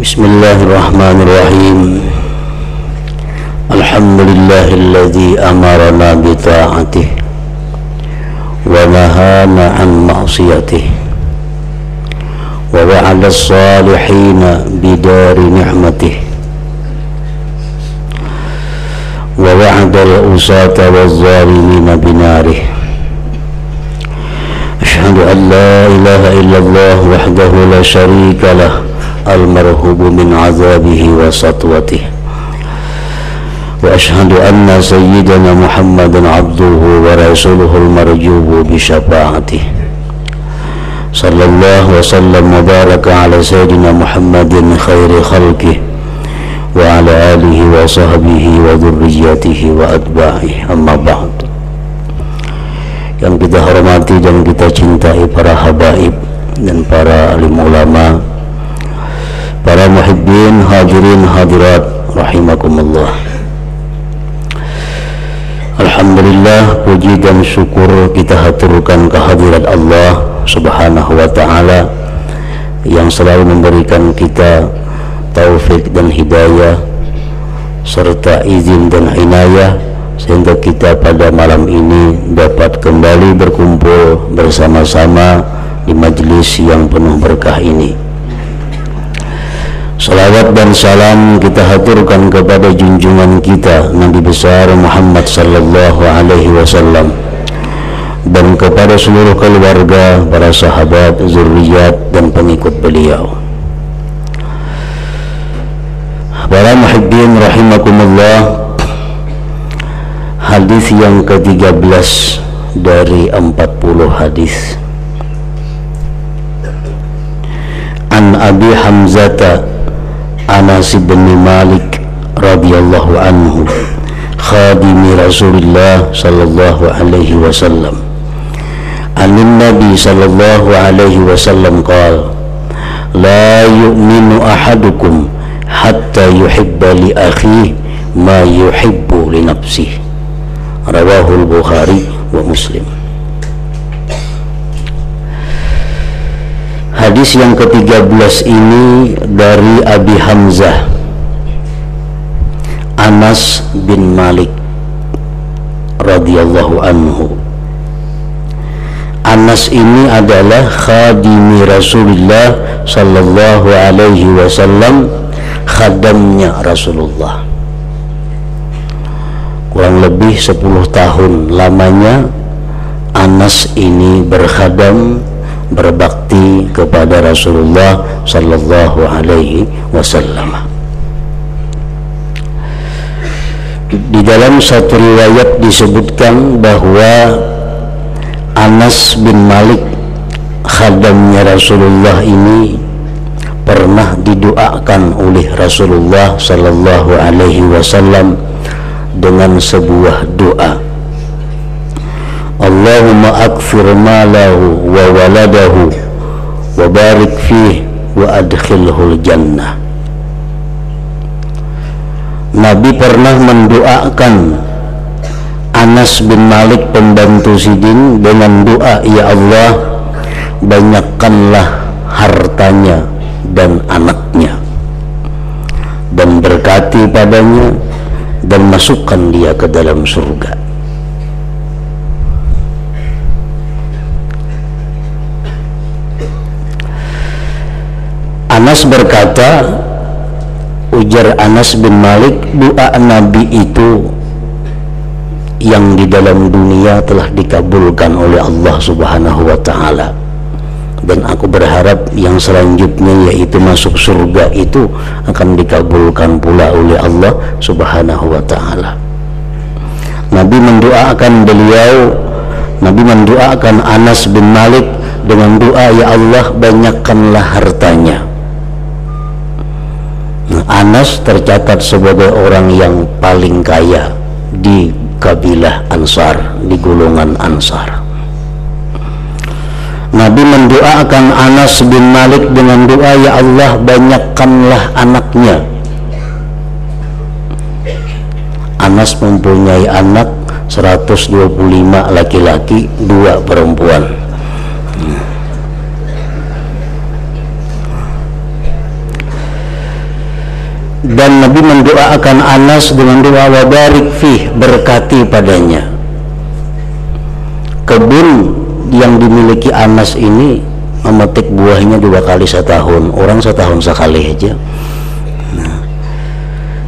Bismillahirrahmanirrahim. Alhamdulillahilladzi amarana bi ta'atih wa nahana 'an ma'siyatih wa wa'ada as-salihina bidari ni'matih wa wa'ada al-usata waz-zalimina binarih. Asyhadu an la ilaha illallah wahdahu la syarika lah al-marhubu min azabihi wa satwatih wa ashhadu anna sayyidana Muhammadan abduhu wa rasuluhu al-marjubu bi syafa'atih. Sallallahu wa sallam wa baraka ala sayyidina Muhammadin khairi khalqih wa ala alihi wa sahbihi wa dhurriyyatihi wa atba'ihi, amma ba'd. Yang kita hormati dan kita cintai para habaib dan para alim ulama, para muhibbin, hadirin hadirat rahimakumullah. Alhamdulillah, puji dan syukur kita haturkan kehadirat Allah subhanahu wa ta'ala yang selalu memberikan kita taufik dan hidayah serta izin dan inayah sehingga kita pada malam ini dapat kembali berkumpul bersama-sama di majlis yang penuh berkah ini. Salawat dan salam kita haturkan kepada junjungan kita Nabi besar Muhammad sallallahu alaihi wasallam dan kepada seluruh keluarga, para sahabat, zuriat dan pengikut beliau. Para muhibbin rahimakumullah, hadis yang ke-13 dari 40 hadis. An Abi Hamzata Anas bin Malik radhiyallahu anhu khadimi Rasulullah sallallahu alaihi wasallam anin Nabi sallallahu alaihi wasallam qala la yu'minu ahadukum hatta yuhibba li akhihi ma yuhibbu li nafsihi, rawahul Bukhari wa Muslim. Hadis yang ke-13 ini dari Abi Hamzah Anas bin Malik radhiyallahu anhu. Anas ini adalah khadimi Rasulullah sallallahu alaihi wasallam, khadamnya Rasulullah. Kurang lebih 10 tahun lamanya Anas ini berkhadam, berbakti kepada Rasulullah sallallahu alaihi wasallam. Di dalam satu riwayat disebutkan bahwa Anas bin Malik, khadamnya Rasulullah ini, pernah didoakan oleh Rasulullah sallallahu alaihi wasallam dengan sebuah doa, Allahumma akfir malahu wa waladahu wa barik fihi wa adkhilhul jannah. Nabi pernah mendoakan Anas bin Malik, pembantu Sidin, dengan doa, ya Allah, banyakkanlah hartanya dan anaknya dan berkati padanya dan masukkan dia ke dalam surga. Anas berkata, ujar Anas bin Malik, doa Nabi itu yang di dalam dunia telah dikabulkan oleh Allah subhanahu wa ta'ala, dan aku berharap yang selanjutnya yaitu masuk surga itu akan dikabulkan pula oleh Allah subhanahu wa ta'ala. Nabi mendoakan beliau, Nabi mendoakan Anas bin Malik dengan doa, ya Allah, banyakkanlah hartanya. Anas tercatat sebagai orang yang paling kaya di kabilah Ansar, di golongan Ansar. Nabi mendoakan Anas bin Malik dengan doa, ya Allah, banyakkanlah anaknya. Anas mempunyai anak 125 laki-laki, 2 perempuan. dan Nabi mendoakan Anas dengan doa wa barik fih, berkati padanya. Kebun yang dimiliki Anas ini memetik buahnya 2 kali setahun, orang setahun sekali aja. Nah,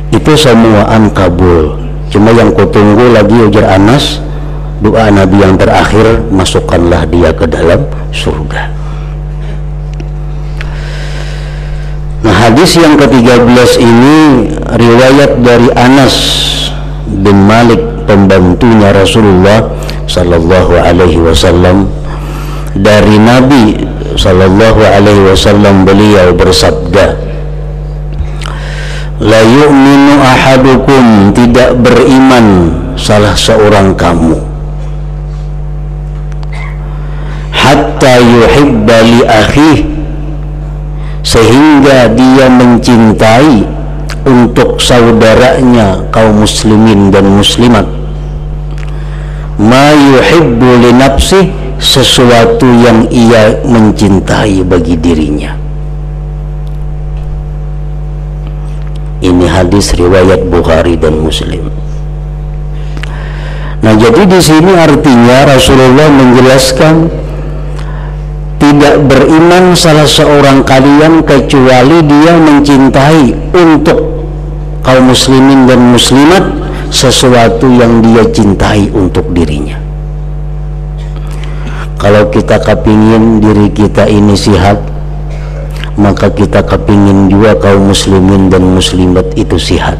itu semuaan kabul. Cuma yang kutunggu lagi, ujar Anas, doa Nabi yang terakhir, masukkanlah dia ke dalam surga. Nah, hadis yang ke-13 ini riwayat dari Anas bin Malik, pembantunya Rasulullah sallallahu alaihi wasallam, dari Nabi sallallahu alaihi wasallam, beliau bersabda, la yu'minu ahadukum, tidak beriman salah seorang kamu, hatta yuhibba li akhihi, sehingga dia mencintai untuk saudaranya kaum muslimin dan muslimat, ma yuhibbu li nafsi, sesuatu yang ia mencintai bagi dirinya. Ini hadis riwayat Bukhari dan Muslim. Nah, jadi di sini artinya Rasulullah menjelaskan tidak beriman salah seorang kalian kecuali dia mencintai untuk kaum muslimin dan muslimat sesuatu yang dia cintai untuk dirinya. Kalau kita kepingin diri kita ini sihat, maka kita kepingin juga kaum muslimin dan muslimat itu sihat.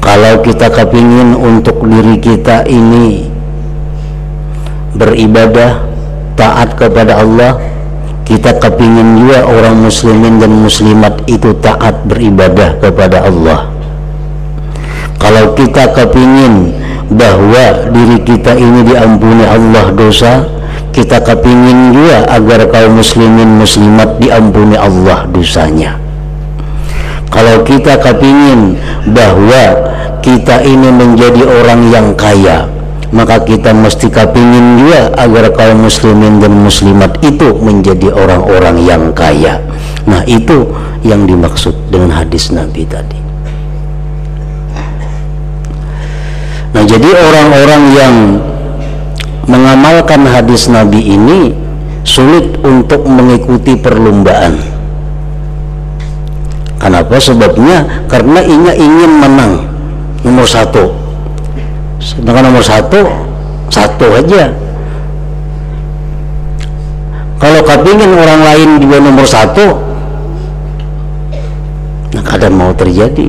Kalau kita kepingin untuk diri kita ini beribadah, taat kepada Allah, kita kepingin juga orang muslimin dan muslimat itu taat beribadah kepada Allah. Kalau kita kepingin bahwa diri kita ini diampuni Allah dosa, kita kepingin juga agar kaum muslimin muslimat diampuni Allah dosanya. Kalau kita kepingin bahwa kita ini menjadi orang yang kaya, maka kita mesti kepingin juga agar kaum muslimin dan muslimat itu menjadi orang-orang yang kaya. Nah, itu yang dimaksud dengan hadis Nabi tadi. Nah, jadi orang-orang yang mengamalkan hadis Nabi ini sulit untuk mengikuti perlombaan. Kenapa? Sebabnya karena ingin menang nomor 1. Sedangkan nomor satu aja. Kalau kepingin orang lain juga nomor 1, nah kadang mau terjadi.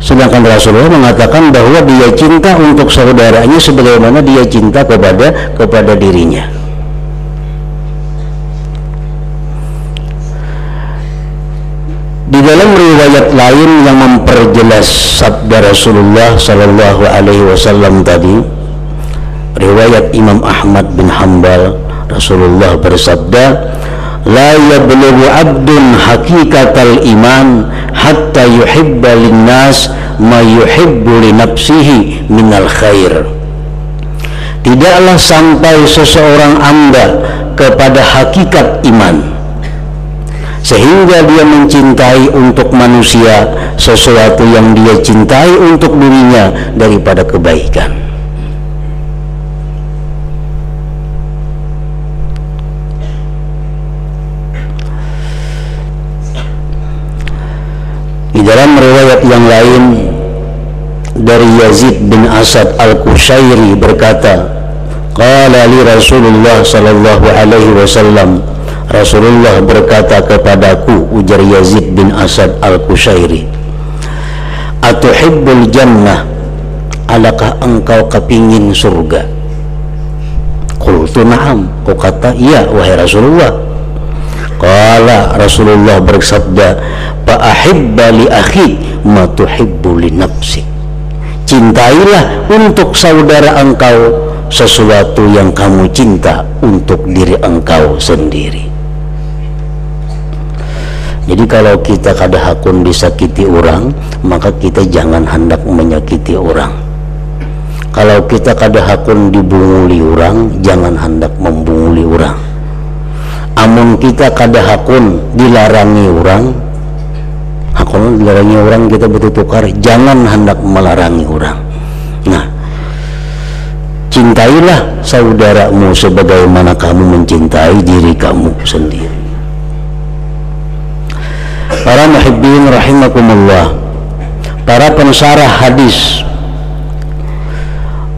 Sedangkan Rasulullah mengatakan bahwa dia cinta untuk saudaranya sebagaimana dia cinta kepada dirinya. Di dalam riwayat lain yang memperjelas sabda Rasulullah sallallahu alaihi wasallam tadi, riwayat Imam Ahmad bin Hanbal, Rasulullah bersabda, la yablughu 'abdun hakikatal iman hatta yuhibba linnas ma yuhibbu li nafsihi minal khair. Tidaklah sampai seseorang hamba kepada hakikat iman sehingga dia mencintai untuk manusia sesuatu yang dia cintai untuk dirinya daripada kebaikan. Di dalam riwayat yang lain dari Yazid bin Asad al-Qushairi berkata, qala li Rasulullah sallallahu alaihi wasallam, Rasulullah berkata kepadaku, ujar Yazid bin Asad al-Qushairi, atuhibbul jannah, adakah engkau kepingin surga? Qultu na'am, aku kata iya wahai Rasulullah. Qala, Rasulullah bersabda, fa ahibba li akhi ma tuhibbu li nafsi, cintailah untuk saudara engkau sesuatu yang kamu cinta untuk diri engkau sendiri. Jadi kalau kita kada hakun disakiti orang, maka kita jangan hendak menyakiti orang. Kalau kita kada hakun dibunguli orang, jangan hendak membunuh muli urang. Amun kita kada hakun dilarangi orang, hakun dilarangi orang kita bertukar, jangan hendak melarangi orang. Nah, cintailah saudaramu sebagaimana kamu mencintai diri kamu sendiri. Para muhibbin rahimakumullah, para pensarah hadis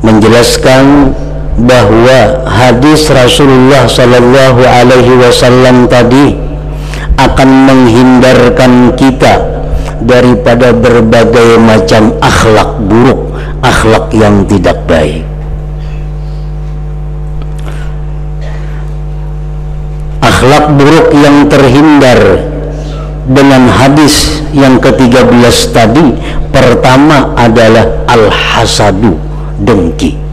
menjelaskan bahwa hadis Rasulullah Sallallahu Alaihi Wasallam tadi akan menghindarkan kita daripada berbagai macam akhlak buruk, akhlak yang tidak baik. Akhlak buruk yang terhindar dengan hadis yang ke-13 tadi, pertama adalah al-hasadu, dengki.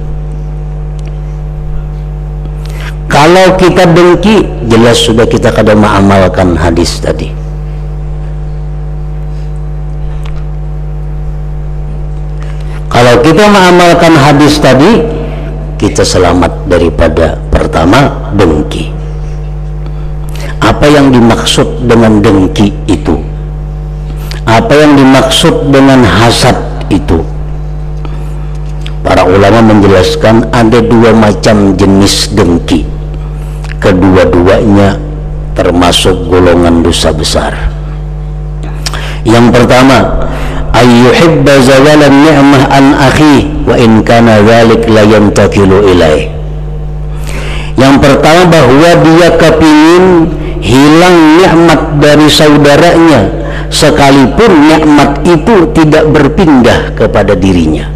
Kalau kita dengki, jelas sudah kita kada mengamalkan hadis tadi. Kalau kita mengamalkan hadis tadi, kita selamat daripada pertama dengki. Apa yang dimaksud dengan dengki itu? Apa yang dimaksud dengan hasad itu? Para ulama menjelaskan ada dua macam jenis dengki. Kedua-duanya termasuk golongan dosa besar. Yang pertama, ayyuhibba zawalan ni'mah an akhi wa in kana dzalik la yantakilu ilaih. Yang pertama, bahwa dia kepingin hilang nikmat dari saudaranya sekalipun nikmat itu tidak berpindah kepada dirinya.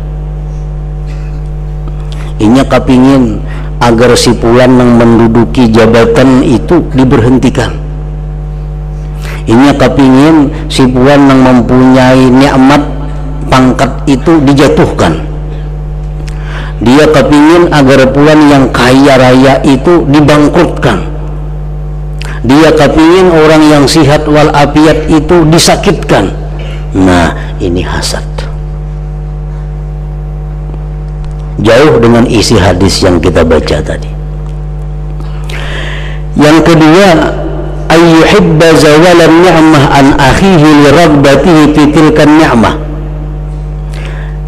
Inya kepingin agar si fulan yang menduduki jabatan itu diberhentikan. Inya kepingin si fulan yang mempunyai nikmat pangkat itu dijatuhkan. Dia kepingin agar fulan yang kaya raya itu dibangkrutkan. Dia kepingin orang yang sihat walafiat itu disakitkan. Nah, ini hasad. Jauh dengan isi hadis yang kita baca tadi. Yang kedua, ayyuhibba zawalan ni'mah an akhihi li rabbatihi fi tilkan ni'mah.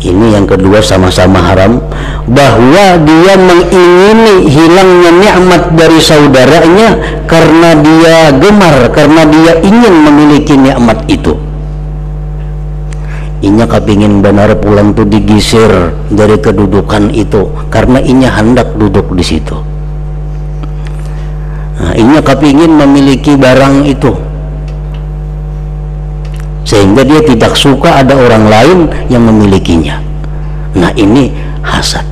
Ini yang kedua sama-sama haram, bahwa dia mengingini hilangnya nikmat dari saudaranya karena dia gemar, karena dia ingin memiliki nikmat itu. Inya kepingin benar pulang tuh digisir dari kedudukan itu karena inya hendak duduk di situ. Nah, inya kepingin memiliki barang itu sehingga dia tidak suka ada orang lain yang memilikinya. Nah, ini hasad.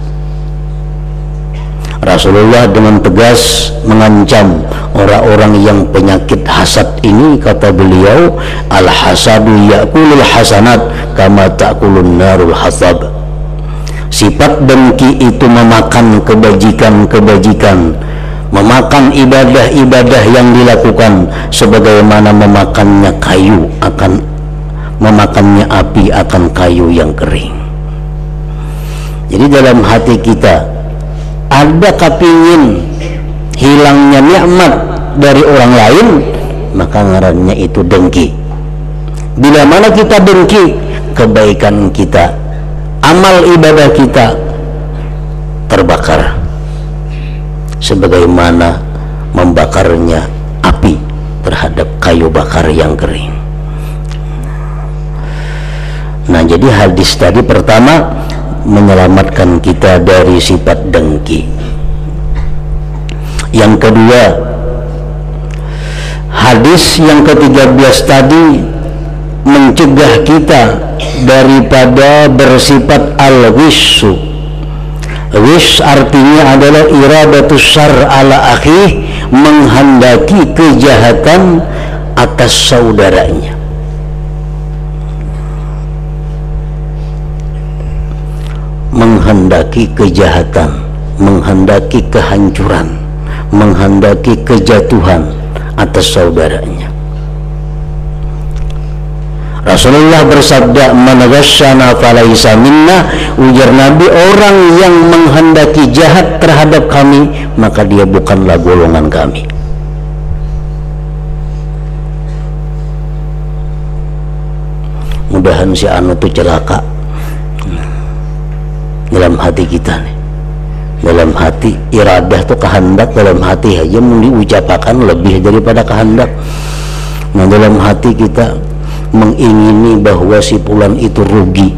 Rasulullah dengan tegas mengancam orang-orang yang penyakit hasad ini, kata beliau, al-hasadu ya'kulul hasanat kama ta'kulun narul hasab. Sifat dengki itu memakan kebajikan-kebajikan, memakan ibadah-ibadah yang dilakukan sebagaimana memakannya kayu akan memakannya api akan kayu yang kering. Jadi dalam hati kita ada kepingin hilangnya nikmat dari orang lain, maka ngarannya itu dengki. Bila mana kita dengki, kebaikan kita, amal ibadah kita terbakar sebagaimana membakarnya api terhadap kayu bakar yang kering. Nah, jadi hadis tadi pertama menyelamatkan kita dari sifat dengki. Yang kedua, hadis yang ke-13 tadi mencegah kita daripada bersifat al-ghissu. Ghish artinya adalah iradatus syarr ala akhih, menghendaki kejahatan atas saudaranya. Menghendaki kejahatan, menghendaki kehancuran, menghendaki kejatuhan atas saudaranya. Rasulullah bersabda, man ghasyana falaysa minna. Ujar Nabi, orang yang menghendaki jahat terhadap kami, maka dia bukanlah golongan kami. Mudahan si anu tuh celaka dalam hati kita nih. Dalam hati, iradah tuh kehendak dalam hati aja mau diucapkan lebih daripada kehendak. Nah, dalam hati kita mengingini bahwa si fulan itu rugi,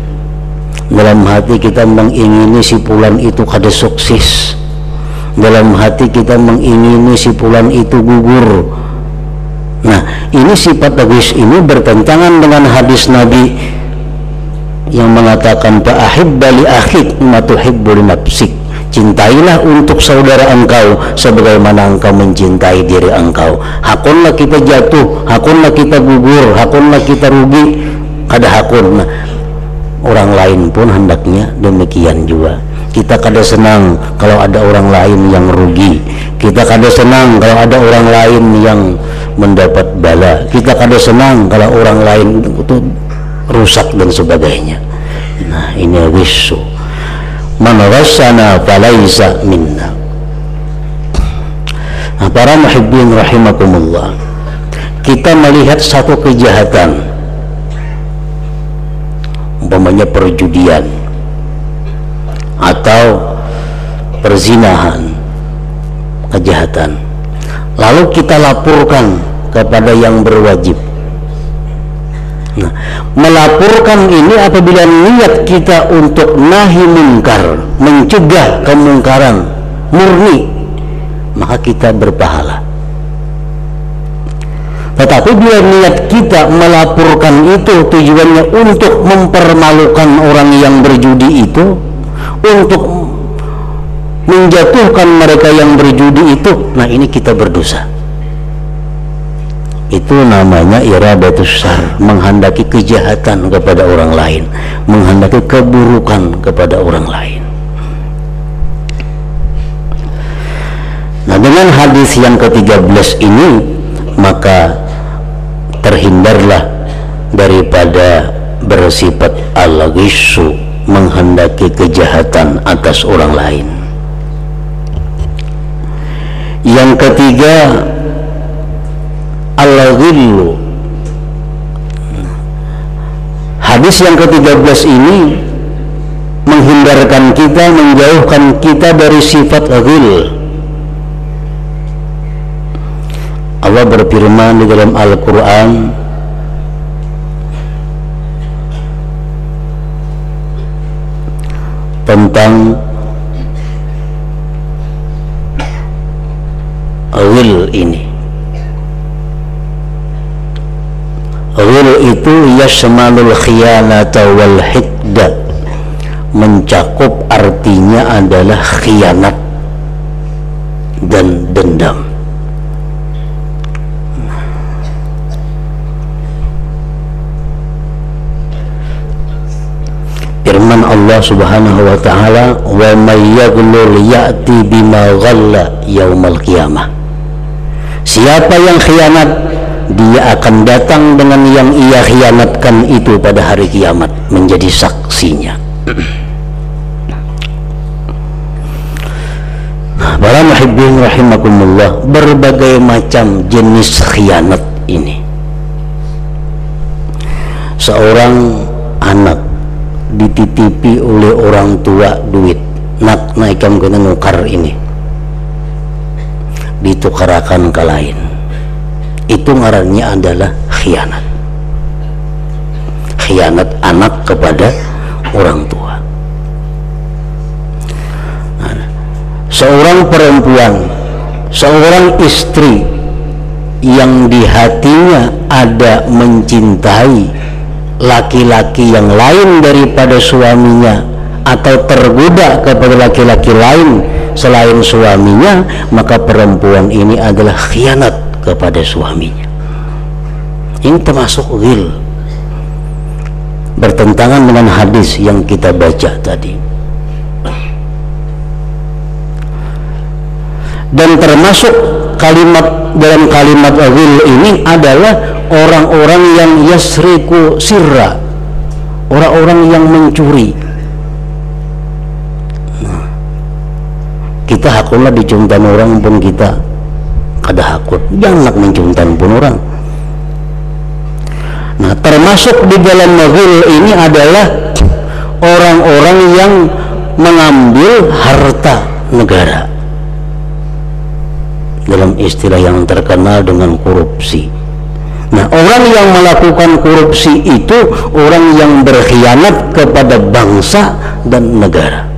dalam hati kita mengingini si fulan itu kada sukses, dalam hati kita mengingini si fulan itu gugur. Nah, ini sifat egois ini bertentangan dengan hadis Nabi yang mengatakan fa'ahibba li akhik ma tuhibbu li nafsik. Cintailah untuk saudara engkau sebagaimana engkau mencintai diri engkau. Hakunlah kita jatuh, hakunlah kita gugur, hakunlah kita rugi, kada hakun. Nah, orang lain pun hendaknya demikian juga. Kita kada senang kalau ada orang lain yang rugi, kita kada senang kalau ada orang lain yang mendapat bala, kita kada senang kalau orang lain itu rusak dan sebagainya. Nah, ini wisu. Man ghasyana falaysa minna. Nah, para muhibbin rahimakumullah, kita melihat satu kejahatan, umpamanya perjudian atau perzinahan, kejahatan, lalu kita laporkan kepada yang berwajib. Nah, melaporkan ini apabila niat kita untuk nahi munkar, mencegah kemungkaran murni, maka kita berpahala. Tetapi bila niat kita melaporkan itu tujuannya untuk mempermalukan orang yang berjudi itu, untuk menjatuhkan mereka yang berjudi itu, nah ini kita berdosa. Itu namanya iradatus syarr, menghendaki kejahatan kepada orang lain, menghendaki keburukan kepada orang lain. Nah, dengan hadis yang ke-13 ini, maka terhindarlah daripada bersifat al-ghissu, menghendaki kejahatan atas orang lain. Yang ketiga, al-ghillu. Hadis yang ke-13 ini menghindarkan kita, menjauhkan kita dari sifat ghil. Allah berfirman di dalam Al-Quran, tentang ghil ini. Ghil itu yashmalul khiyanata wal hikda, mencakup artinya adalah khianat dan dendam. Firman Allah Subhanahu wa taala, wa may yaghlul ya'ti bima ghalla yaumal qiyamah. Siapa yang khianat, dia akan datang dengan yang ia khianatkan itu pada hari kiamat, menjadi saksinya. Para muhibbin rahimakumullah, berbagai macam jenis khianat ini. Seorang anak dititipi oleh orang tua duit, nak naikkan kena nukar ini, ditukarakan ke lain, itu ngarannya adalah khianat. Khianat anak kepada orang tua. Nah, seorang perempuan, seorang istri yang di hatinya ada mencintai laki-laki yang lain daripada suaminya, atau tergoda kepada laki-laki lain selain suaminya, maka perempuan ini adalah khianat kepada suaminya. Ini termasuk ghil, bertentangan dengan hadis yang kita baca tadi. Dan termasuk kalimat, dalam kalimat ghil ini adalah orang-orang yang yasriku sirra, orang-orang yang mencuri. Nah, kita hakullah dicuntan orang pun kita kada hakut, jangan mencuntan pun orang. Nah, termasuk di dalam maghul ini adalah orang-orang yang mengambil harta negara, dalam istilah yang terkenal dengan korupsi. Nah, orang yang melakukan korupsi itu orang yang berkhianat kepada bangsa dan negara.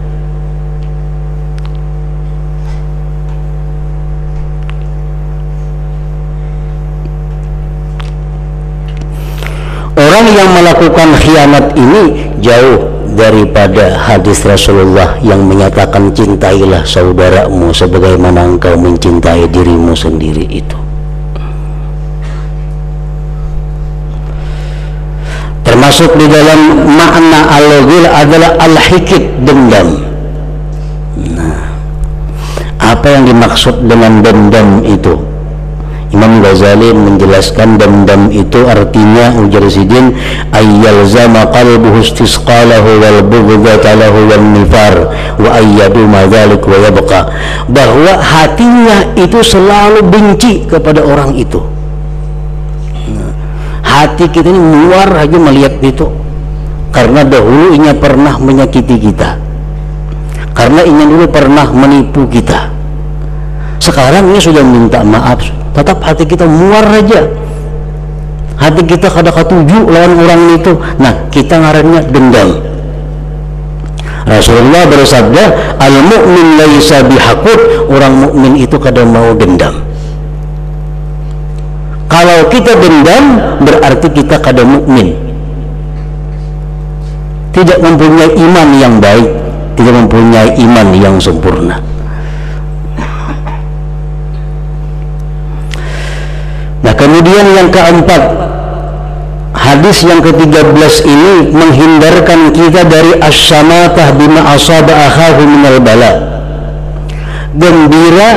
Orang yang melakukan khianat ini jauh daripada hadis Rasulullah yang menyatakan cintailah saudaramu sebagaimana engkau mencintai dirimu sendiri itu. Termasuk di dalam makna al-ghil adalah al-hikid, dendam. Nah, apa yang dimaksud dengan dendam itu? Imam Ghazali menjelaskan dendam itu artinya, ujar Sidin, ayyalzama qalbuhu istisqalahu wal bughdata lahu wal nifar wa ayyadu ma dzalik wa yabqa, bahwa hatinya itu selalu benci kepada orang itu. Hati kita ini muar aja melihat itu, karena dahulu inya pernah menyakiti kita, karena inya dulu pernah menipu kita. Sekarang ini sudah minta maaf, tetap hati kita muar aja, hati kita kada katuju lawan orang itu. Nah, kita ngarannya dendam. Rasulullah bersabda, al-mu'min laisa bihaqud, orang mukmin itu kada mau dendam. Kalau kita dendam berarti kita kada mukmin, tidak mempunyai iman yang baik, tidak mempunyai iman yang sempurna. Nah, kemudian yang keempat, hadis yang ke-13 ini menghindarkan kita dari asyamatah bima asaba akhahu minal bala, gembira,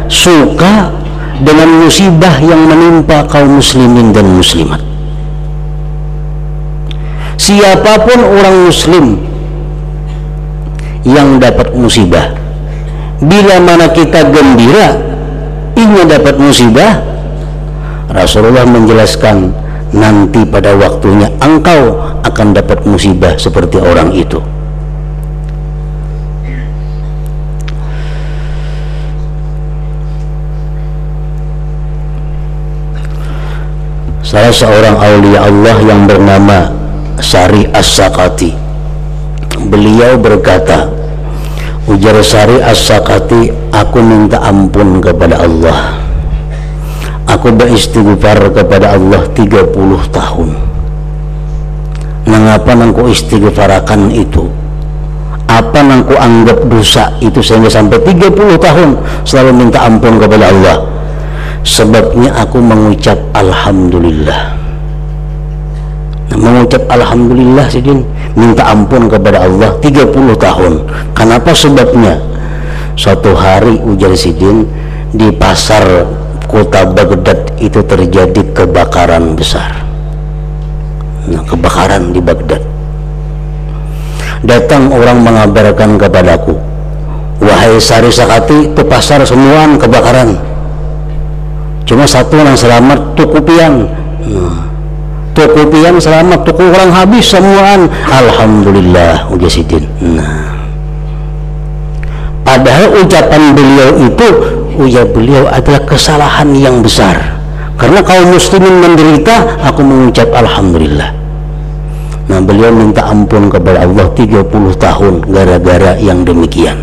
suka dengan musibah yang menimpa kaum muslimin dan muslimat. Siapapun orang muslim yang dapat musibah, bila mana kita gembira ingin dapat musibah, Rasulullah menjelaskan nanti pada waktunya engkau akan dapat musibah seperti orang itu. Salah seorang aulia Allah yang bernama Sari As-Sakati, beliau berkata, ujar Sari As-Sakati, aku minta ampun kepada Allah, aku beristighfar kepada Allah 30 tahun. Mengapa nangku istighfarakan itu? Apa nangku anggap dosa itu sehingga sampai 30 tahun selalu minta ampun kepada Allah? Sebabnya aku mengucap alhamdulillah. Nah, mengucap alhamdulillah Sidin, minta ampun kepada Allah 30 tahun. Kenapa sebabnya? Suatu hari, ujar Sidin, di pasar kota Baghdad itu terjadi kebakaran besar. Nah, kebakaran di Baghdad. Datang orang mengabarkan kepadaku, wahai Sari Sakati, itu pasar semuaan kebakaran, cuma satu yang selamat, tukupian. Nah, tukupian selamat, tuku orang habis semuaan. Alhamdulillah, ujar Sidin. Nah, padahal ucapan beliau itu, ujar beliau, adalah kesalahan yang besar. Karena kaum muslimin menderita, aku mengucap alhamdulillah. Nah, beliau minta ampun kepada Allah 30 tahun gara-gara yang demikian.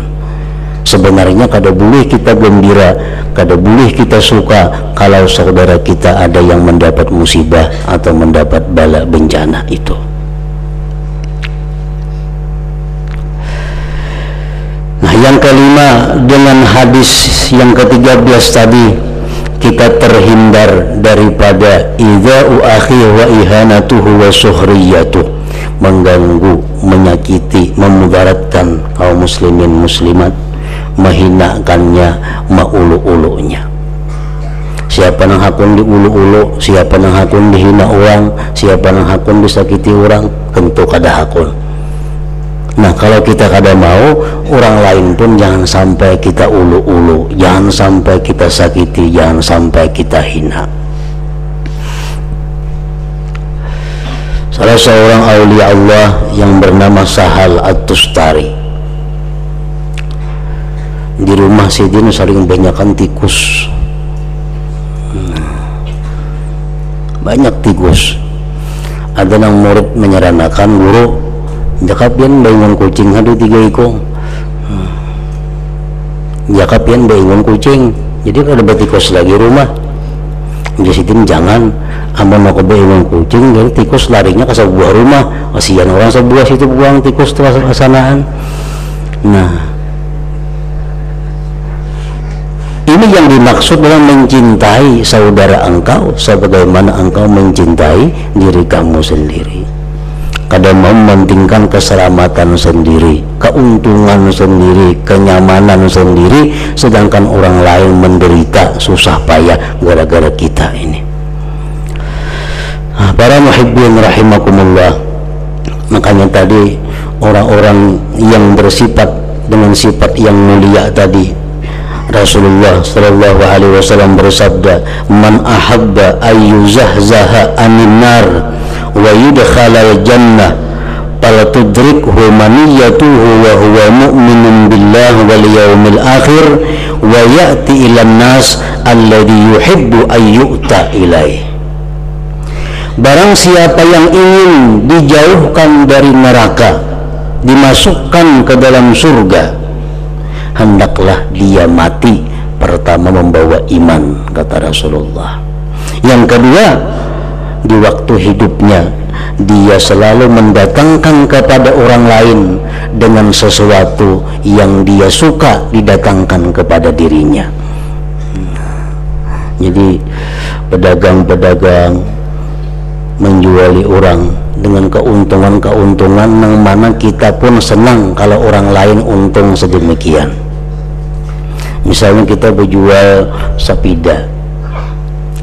Sebenarnya kada boleh kita gembira, kada boleh kita suka kalau saudara kita ada yang mendapat musibah atau mendapat bala bencana itu. Nah, yang kelima, dengan hadis yang ke-13 tadi kita terhindar daripada idza'u akhi wa ihanatuhu wa suhriyatuh, mengganggu, menyakiti, memudaratkan kaum muslimin muslimat, menghinakannya, maulu-ulunya. siapa nang hakun diulu-ulu, siapa nang hakun dihina orang, siapa nang hakun disakiti orang, tentu kada hakun. Nah, kalau kita kada mau, orang lain pun jangan sampai kita ulu-ulu, jangan sampai kita sakiti, jangan sampai kita hina. Salah seorang aulia Allah yang bernama Sahal At-Tustari, di rumah Sidin saling banyakkan tikus, banyak tikus. Ada yang murid menyeranakan, guru jakapian baingan kucing ada 3 ekor, jakapian baingan kucing, jadi ada tikus lagi rumah. Jasitin jangan, amun mau baingan kucing, jadi tikus larinya ke sebuah rumah, kasihan orang sebuah situ buang tikus tuh kesanaan. Nah, ini yang dimaksud dengan mencintai saudara engkau sebagaimana engkau mencintai diri kamu sendiri. Kadang mementingkan keselamatan sendiri, keuntungan sendiri, kenyamanan sendiri, sedangkan orang lain menderita susah payah gara-gara kita ini. Nah, para muhibbin rahimakumullah, makanya tadi orang-orang yang bersifat dengan sifat yang mulia tadi, Rasulullah sallallahu alaihi wasallam bersabda, "Man ahabba ayyuzahzaha anin nar wa yudkhalal jannah fala tudrikhu maniyatuhu wa huwa mu'minun billahi wal yawmil akhir wa ya'ti ilan nas alladhi yuhibbu ayyu'ta ilaih." Barang siapa yang ingin dijauhkan dari neraka, dimasukkan ke dalam surga, hendaklah dia mati pertama membawa iman, kata Rasulullah. Yang kedua, di waktu hidupnya dia selalu mendatangkan kepada orang lain dengan sesuatu yang dia suka didatangkan kepada dirinya. Jadi pedagang-pedagang menjuali orang dengan keuntungan-keuntungan yang mana kita pun senang kalau orang lain untung sedemikian. Misalnya kita berjual sapida,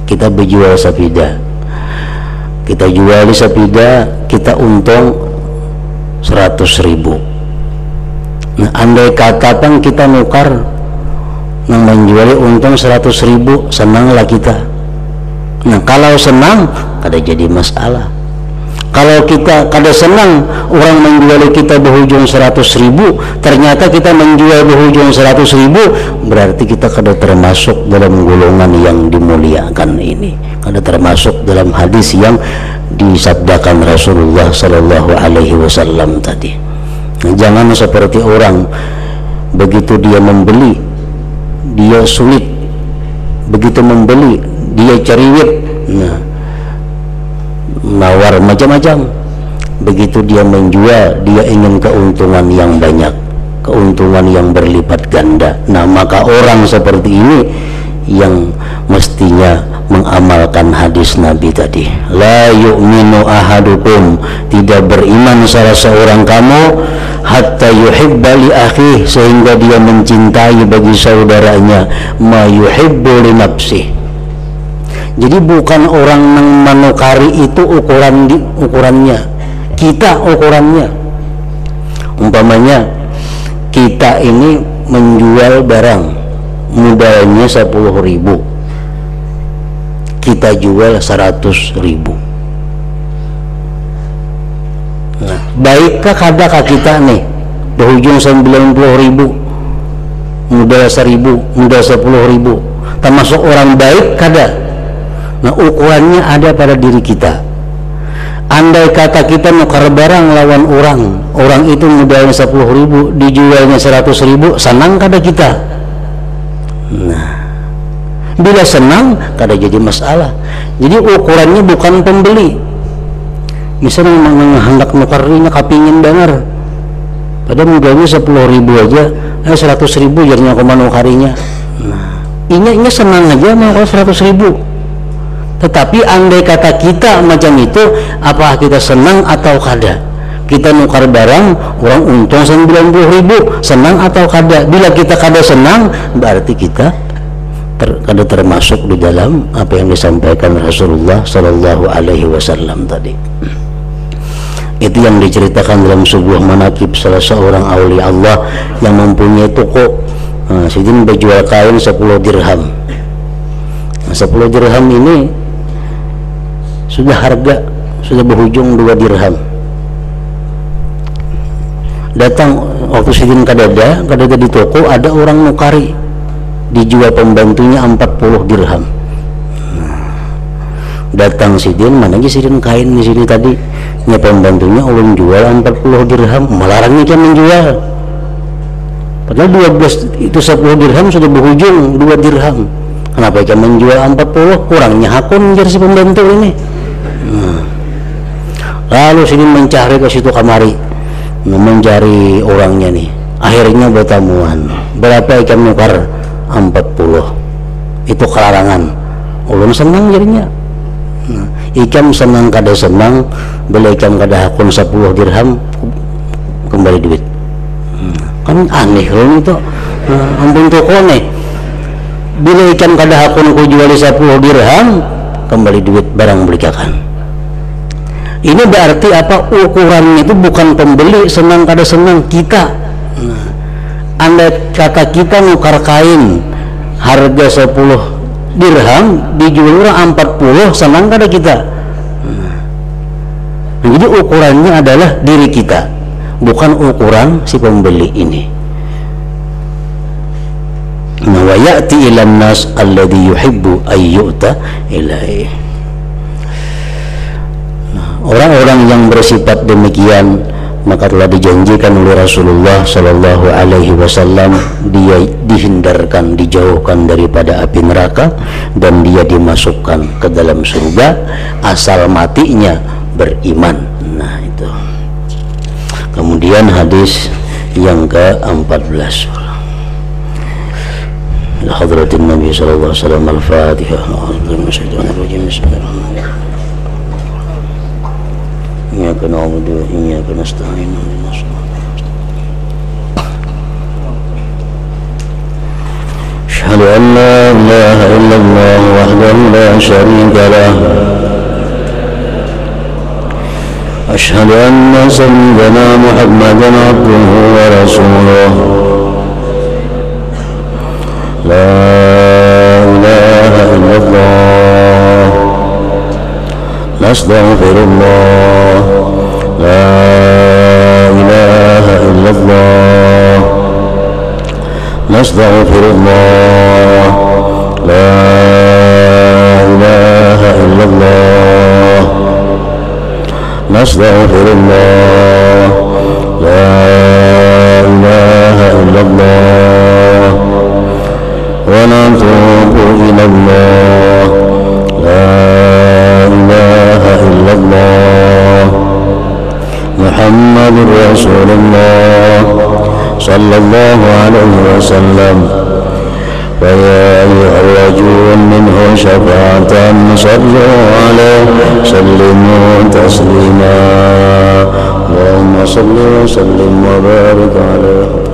kita jual di sapida, kita untung 100.000. Nah, andai kata kan kita nukar yang menjual untung 100.000, senanglah kita. Nah, kalau senang kada jadi masalah. Kalau kita kada senang orang menjual kita berhujung 100.000, ternyata kita menjual berhujung 100.000, berarti kita kada termasuk dalam golongan yang dimuliakan ini, kada termasuk dalam hadis yang disabdakan Rasulullah sallallahu alaihi wasallam tadi. Nah, jangan seperti orang begitu dia membeli dia sulit, begitu membeli dia cariwit, nah nawar macam-macam. Begitu dia menjual, dia ingin keuntungan yang banyak, keuntungan yang berlipat ganda. Nah, maka orang seperti ini yang mestinya mengamalkan hadis Nabi tadi, la yu'minu ahadukum, tidak beriman salah seorang kamu, hatta yuhibba li akhihi, sehingga dia mencintai bagi saudaranya ma yuhibbu li nafsihi. Jadi bukan orang yang menukari itu ukurannya, kita ukurannya. Umpamanya kita ini menjual barang modalnya 10.000, kita jual 100.000. Nah, baikkah kadakah kita nih berujung 90.000, modal 1.000, modal 10.000, termasuk orang baik kada? Nah, ukurannya ada pada diri kita. Andai kata kita nukar barang lawan orang itu modalnya 10.000, dijualnya 100.000, senang kada kita? Nah, bila senang kada jadi masalah. Jadi ukurannya bukan pembeli. Misalnya hendak nukarnya kapingin banget, padahal modalnya 10.000 aja, 100.000 jadinya kemana nukarinya. Nah, ini senang aja mau 100.000. Tetapi andai kata kita macam itu, apa kita senang atau kada? Kita nukar barang, orang untung 90.000, senang atau kada? Bila kita kada senang, berarti kita kada termasuk di dalam apa yang disampaikan Rasulullah Shallallahu Alaihi Wasallam tadi. Itu yang diceritakan dalam sebuah manaqib salah seorang aulia Allah yang mempunyai toko. Sidin berjual kain 10 dirham. 10 dirham ini sudah harga sudah berujung 2 dirham. Datang waktu Sidin kadada di toko, ada orang nukari dijual pembantunya 40 dirham. Datang Sidin, mana aja Sidin kain di sini tadi, nya pembantunya ulun jual 40 dirham, melarangnya kan menjual. Padahal 12 itu 10 dirham sudah berujung 2 dirham. Kenapa kan menjual 40? Kurangnya hakun jadi si pembantu ini. Lalu Sidin mencari ke situ kamari, mencari orangnya nih. Akhirnya bertemuan. Berapa ikan nukar? 40. Itu kelarangan. Ulun senang jadinya. Ikan senang kada senang, beli ikan kada hakun 10 dirham kembali duit. Kan aneh loh itu. Ampun toko nih. Bila ikan kada hakun ku jual 10 dirham, kembali duit barang belikan. Ini berarti apa? Ukurannya itu bukan pembeli senang kada senang kita. Anda kata kita nukar kain harga 10 dirham dijual orang 40, senang kada kita. Jadi ukurannya adalah diri kita, bukan ukuran si pembeli ini. Wa ya'ti ilan nas alladhi yuhibbu ayyu'ta ilaihi. Orang-orang yang bersifat demikian maka telah dijanjikan oleh Rasulullah Shallallahu Alaihi Wasallam dia dihindarkan, dijauhkan daripada api neraka dan dia dimasukkan ke dalam surga asal matinya beriman. Nah itu. Kemudian hadis yang ke-14. Hadratin Nabi Sallallahu Alaihi Wasallam Al-Fatihah. Bismillahirrahmanirrahim. Iyyaka na'budu wa iyyaka nasta'in. Asyhadu an la ilaha illallah wahdahu la syarika lah. Asyhadu anna sayyidana Muhammadan abduhu wa rasuluh. La ilaha illallah. Nastaghfirullah. La ilaha illallah. Nastaghfirullah. La ilaha illallah. Nastaghfirullah. La ilaha illallah. Wa natubu ilallah. La ilaha illallah. Muhammadur Rasulullah sallallahu alaihi wasallam. Fa ya ayyuhal minhu syafa'atan sallu alaihi sallimu taslima. Allahumma salli wa sallim wa barik alaihi.